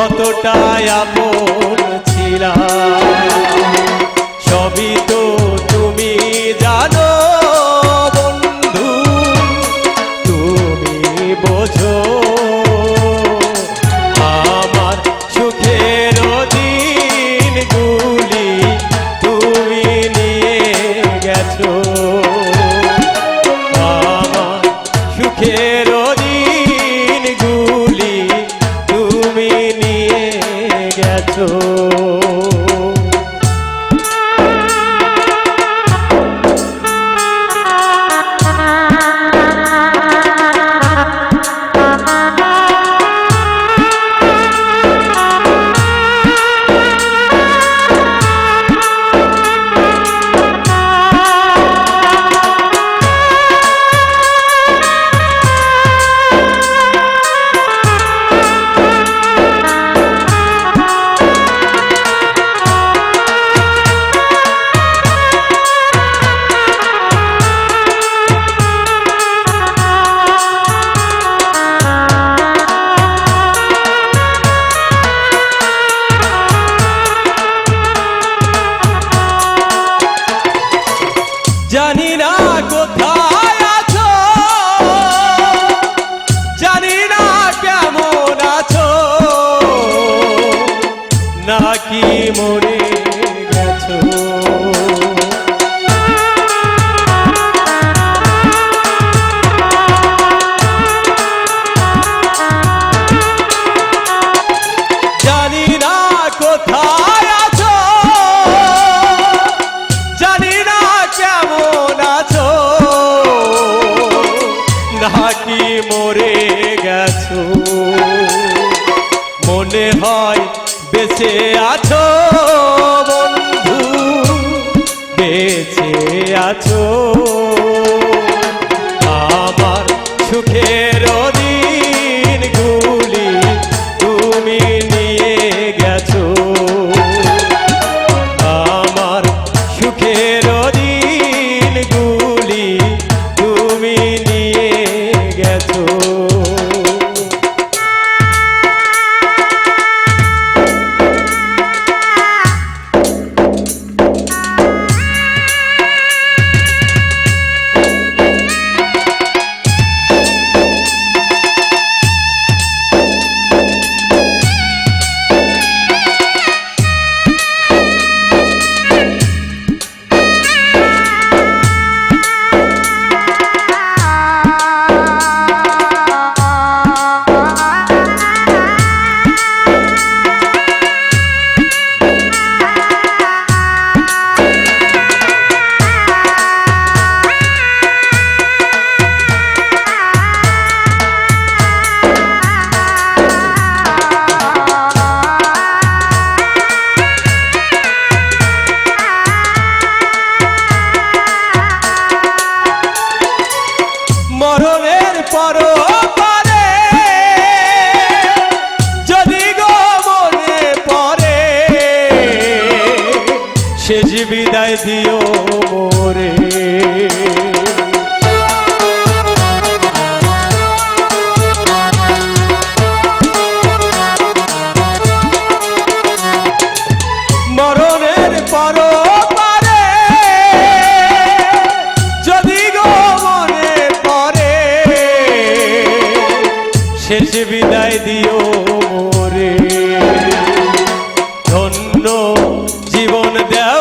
কতটাই আপন ছিলাম, সবই তো তুমি জানো বন্ধু, তুমি বোঝো আমার সুখের দিনগুলি তুমি নিয়ে গেছো, আমার সুখের দিনগুলি তুমি নিয়ে গেছো। জানি না কোথায় আছো, জানি না কেমন আছো, নাকি মরে গেছো। জানি না কোথায় আছো, জানি না কেমন আছো, নাকি মরে গেছো। মনে হয় বেঁচে আছো বন্ধু, বেঁচে আছো, আমার সুখের দিনগুলি তুমি নিয়ে গেছো, আমার সুখের দিনগুলি তুমি নিয়ে গেছো। মরণের পরপারে যদি গো মনে পড়ে, শেষ বিদায় দিও মোরে। মরণের পরপারে যদি গো মনে পড়ে, শেষ বিদায় দিও মোরে। ধন্য জীবন দেও